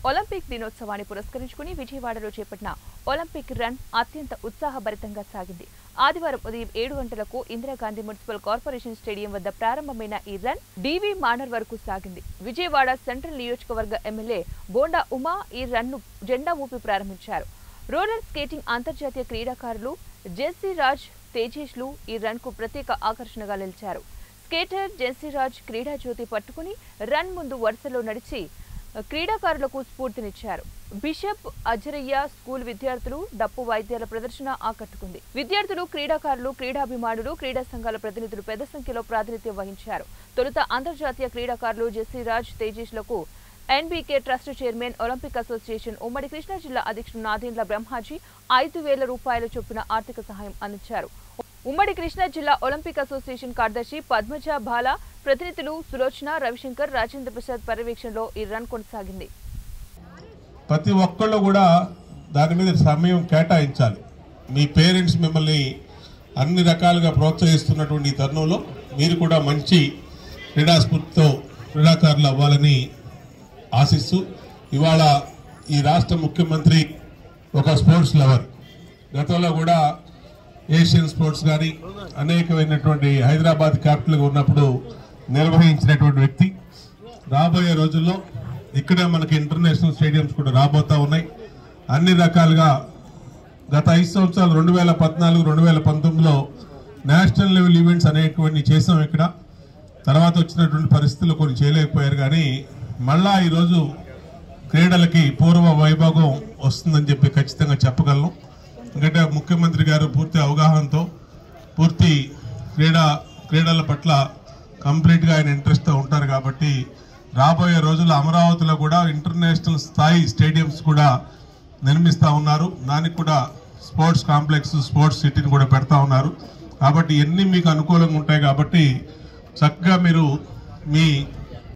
Olympic దినోత్సవాన్ని పురస్కరించుకుని విజయవాడలో చేపట్టిన ఒలింపిక్ రన్ అత్యంత ఉత్సాహభరితంగా సాగింది. ఆదివారం ఉదయం 7 గంటలకు ఇందిరాగాంధీ మున్సిపల్ కార్పొరేషన్ స్టేడియం వద్ద ప్రారంభమైన ఈ రన్ డివి మానర్ వరకు సాగింది. విజయవాడ సెంట్రల్ నియోజకవర్గ ఎమ్మెల్యే బోండా ఉమా ఈ రన్ను జెండా ఊపి ప్రారంభించారు. రోలర్ స్కేటింగ్ అంతర్జాతీయ క్రీడాకారులు జెన్సీ రాజ్, తేజేష్లు ఈ రన్కు ప్రత్యేక ఆకర్షణగా నిలిచారు. స్కేటర్ జెన్సీ రాజ్ క్రీడా జ్యోతి పట్టుకుని రన్ ముందు వరుసలో నడిచి క్రీడాకారులకు స్ఫూర్తినిచ్చారు. బిషప్ అజరయ్య స్కూల్ విద్యార్థులు డప్పు వాయిద్యాల ప్రదర్శన ఆకట్టుకుంది. విద్యార్థులు, క్రీడాకారులు, క్రీడాభిమానులు, క్రీడా సంఘాల ప్రతినిధులు పెద్ద సంఖ్యలో ప్రాతినిధ్యం వహించారు. తొలుత అంతర్జాతీయ క్రీడాకారులు జెన్సీ రాజ్, తేజేష్లకు NBK trust chairman, olympic association ఉమ్మడి కృష్ణా జిల్లా అధ్యక్షుడు నాదెండ్ల బ్రహ్మాజీ 5,000 రూపాయల చొప్పున ఆర్థిక సహాయం అందించారు. ఉమ్మడి కృష్ణా జిల్లా ఒలింపిక్ అసోసియేషన్ కార్యదర్శి పద్మజ బాల, ప్రతినిధులు సులోచన, రవిశంకర్, రాజేంద్ర ప్రసాద్ పర్యవేక్షణలో ఈ రన్ కొనసాగింది. ప్రతి ఒక్కళ్ళు కూడా దాని మీద సమయం కేటాయించాలి. మీ పేరెంట్స్ మిమ్మల్ని అన్ని రకాలుగా ప్రోత్సహిస్తున్నటువంటి ఈ తరుణంలో మీరు కూడా మంచి క్రీడాస్ఫూర్తితో క్రీడాకారులు అవ్వాలని ఆశిస్తూ, ఇవాళ ఈ రాష్ట్ర ముఖ్యమంత్రి ఒక స్పోర్ట్స్ లవర్. గతంలో కూడా ఏషియన్ స్పోర్ట్స్ కానీ అనేకమైనటువంటి హైదరాబాద్ క్యాపిటల్గా ఉన్నప్పుడు నిర్వహించినటువంటి వ్యక్తి. రాబోయే రోజుల్లో ఇక్కడ మనకి ఇంటర్నేషనల్ స్టేడియంస్ కూడా రాబోతా ఉన్నాయి. అన్ని రకాలుగా గత 5 సంవత్సరాలు 2014, 2019లో నేషనల్ లెవెల్ ఈవెంట్స్ అనేటువంటి చేసాం. ఇక్కడ తర్వాత వచ్చినటువంటి పరిస్థితులు కొన్ని చేయలేకపోయారు. కానీ మళ్ళా ఈరోజు క్రీడలకి పూర్వ వైభవం వస్తుందని చెప్పి ఖచ్చితంగా చెప్పగలను. ఎందుకంటే ముఖ్యమంత్రి గారు పూర్తి అవగాహనతో, పూర్తి క్రీడల పట్ల కంప్లీట్గా ఆయన ఇంట్రెస్ట్తో ఉంటారు. కాబట్టి రాబోయే రోజుల్లో అమరావతిలో కూడా ఇంటర్నేషనల్ స్థాయి స్టేడియంస్ కూడా నిర్మిస్తూ ఉన్నారు. దానికి కూడా స్పోర్ట్స్ కాంప్లెక్స్, స్పోర్ట్స్ సిటీని కూడా పెడతా ఉన్నారు. కాబట్టి ఇవన్నీ మీకు అనుకూలంగా ఉంటాయి. కాబట్టి చక్కగా మీరు మీ